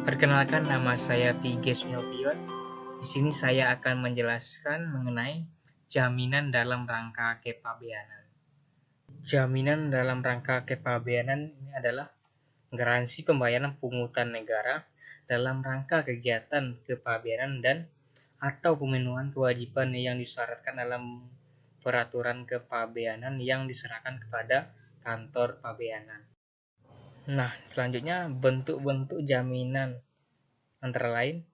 Perkenalkan, nama saya Piges Milpion. Di sini saya akan menjelaskan mengenai jaminan dalam rangka kepabeanan. Jaminan dalam rangka kepabeanan ini adalah garansi pembayaran pungutan negara dalam rangka kegiatan kepabeanan dan atau pemenuhan kewajiban yang disyaratkan dalam peraturan kepabeanan yang diserahkan kepada kantor pabeanan. Nah, selanjutnya bentuk-bentuk jaminan antara lain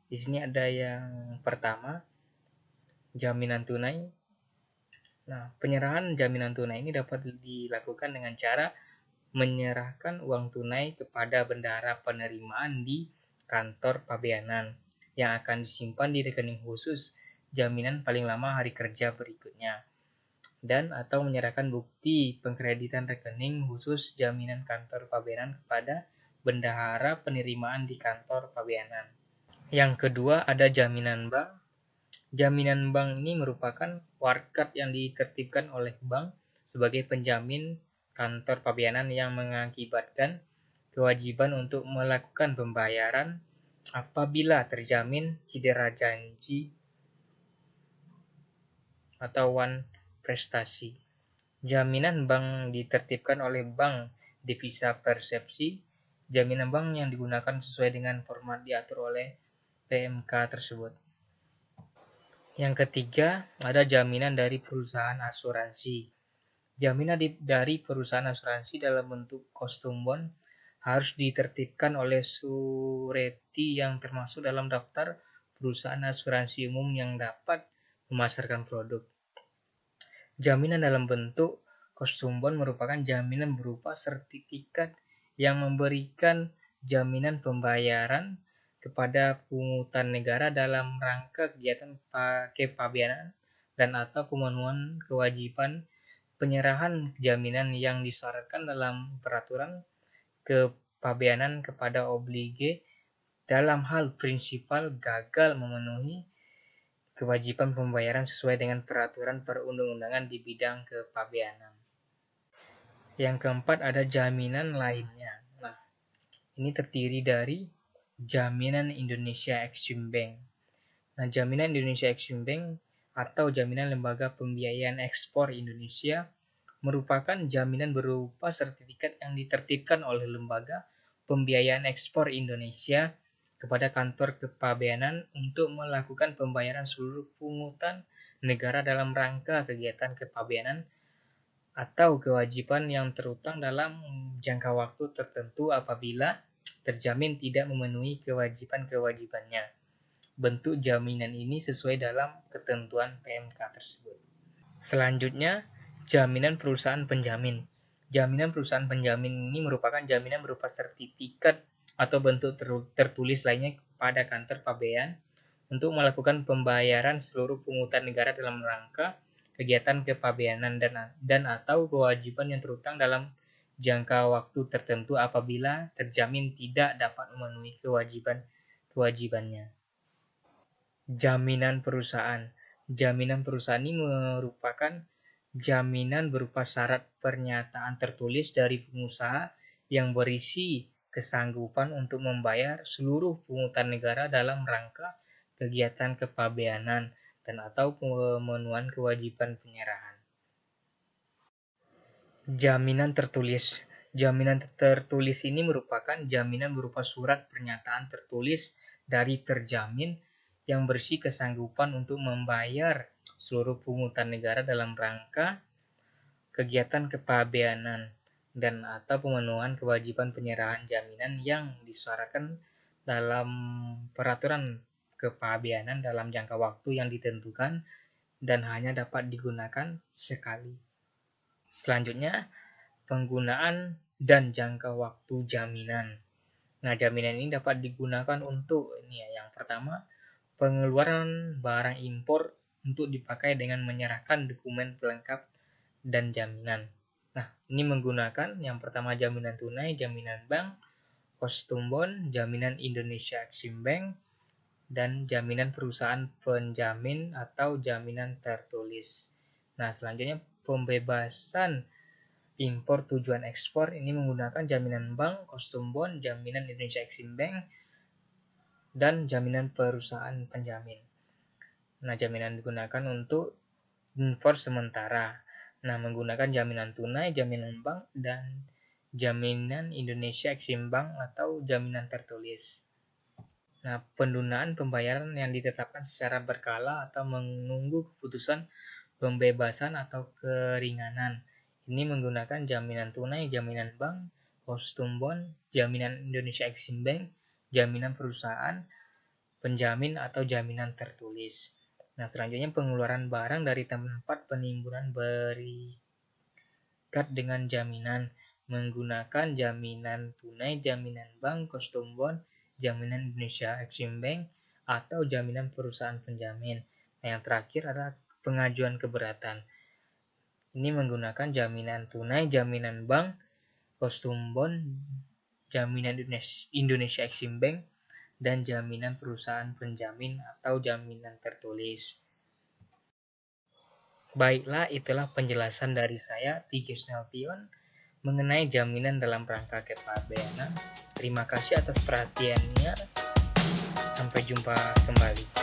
di sini ada yang pertama, jaminan tunai. Nah, penyerahan jaminan tunai ini dapat dilakukan dengan cara menyerahkan uang tunai kepada bendahara penerimaan di kantor pabeanan yang akan disimpan di rekening khusus jaminan paling lama hari kerja berikutnya, dan atau menyerahkan bukti pengkreditan rekening khusus jaminan kantor pabeanan kepada bendahara penerimaan di kantor pabeanan. Yang kedua ada jaminan bank. Jaminan bank ini merupakan warkat yang ditertibkan oleh bank sebagai penjamin kantor pabeanan yang mengakibatkan kewajiban untuk melakukan pembayaran apabila terjamin cedera janji atau wan prestasi. Jaminan bank ditertibkan oleh bank devisa persepsi. Jaminan bank yang digunakan sesuai dengan format diatur oleh PMK tersebut. Yang ketiga, ada jaminan dari perusahaan asuransi. Jaminan dari perusahaan asuransi dalam bentuk kostum bond harus ditertibkan oleh sureti yang termasuk dalam daftar perusahaan asuransi umum yang dapat memasarkan produk. Jaminan dalam bentuk kostum bond merupakan jaminan berupa sertifikat yang memberikan jaminan pembayaran kepada pungutan negara dalam rangka kegiatan kepabeanan dan atau pemenuhan kewajiban penyerahan jaminan yang disyaratkan dalam peraturan kepabeanan kepada oblige dalam hal prinsipal gagal memenuhi kewajiban pembayaran sesuai dengan peraturan perundang-undangan di bidang kepabeanan. Yang keempat ada jaminan lainnya. Nah, ini terdiri dari jaminan Indonesia Exim Bank. Nah, jaminan Indonesia Exim Bank atau jaminan lembaga pembiayaan ekspor Indonesia merupakan jaminan berupa sertifikat yang ditertibkan oleh lembaga pembiayaan ekspor Indonesia kepada kantor kepabeanan untuk melakukan pembayaran seluruh pungutan negara dalam rangka kegiatan kepabeanan atau kewajiban yang terutang dalam jangka waktu tertentu apabila terjamin tidak memenuhi kewajiban-kewajibannya. Bentuk jaminan ini sesuai dalam ketentuan PMK tersebut. Selanjutnya, jaminan perusahaan penjamin. Jaminan perusahaan penjamin ini merupakan jaminan berupa sertifikat atau bentuk tertulis lainnya pada kantor pabean untuk melakukan pembayaran seluruh pungutan negara dalam rangka kegiatan kepabeanan dan atau kewajiban yang terutang dalam jangka waktu tertentu apabila terjamin tidak dapat memenuhi kewajibannya. Jaminan perusahaan. Jaminan perusahaan ini merupakan jaminan berupa syarat pernyataan tertulis dari pengusaha yang berisi kesanggupan untuk membayar seluruh pungutan negara dalam rangka kegiatan kepabeanan dan atau pemenuhan kewajiban penyerahan. Jaminan tertulis. Jaminan tertulis ini merupakan jaminan berupa surat pernyataan tertulis dari terjamin yang berisi kesanggupan untuk membayar seluruh pungutan negara dalam rangka kegiatan kepabeanan dan atau pemenuhan kewajiban penyerahan jaminan yang disyaratkan dalam peraturan kepabeanan dalam jangka waktu yang ditentukan dan hanya dapat digunakan sekali. Selanjutnya, penggunaan dan jangka waktu jaminan. Nah, jaminan ini dapat digunakan untuk yang pertama, pengeluaran barang impor untuk dipakai dengan menyerahkan dokumen pelengkap dan jaminan. Nah, ini menggunakan yang pertama jaminan tunai, jaminan bank, kostum bond, jaminan Indonesia Exim Bank, dan jaminan perusahaan penjamin atau jaminan tertulis. Nah, selanjutnya pembebasan impor tujuan ekspor ini menggunakan jaminan bank, kostum bond, jaminan Indonesia Exim Bank, dan jaminan perusahaan penjamin. Nah, jaminan digunakan untuk for sementara. Nah, menggunakan jaminan tunai, jaminan bank, dan jaminan Indonesia Exim Bank atau jaminan tertulis. Nah, penundaan pembayaran yang ditetapkan secara berkala atau menunggu keputusan pembebasan atau keringanan. Ini menggunakan jaminan tunai, jaminan bank, kostum bond, jaminan Indonesia Exim Bank, jaminan perusahaan, penjamin atau jaminan tertulis. Nah, selanjutnya pengeluaran barang dari tempat penimbunan berikat dengan jaminan menggunakan jaminan tunai, jaminan bank, kostum bond, jaminan Indonesia Exim Bank, atau jaminan perusahaan penjamin. Nah, yang terakhir adalah pengajuan keberatan. Ini menggunakan jaminan tunai, jaminan bank, kostum bond, jaminan Indonesia Exim Bank, dan jaminan perusahaan penjamin atau jaminan tertulis. Baiklah, itulah penjelasan dari saya, Tiges Nalpion, mengenai jaminan dalam rangka kepabeanan. Terima kasih atas perhatiannya. Sampai jumpa kembali.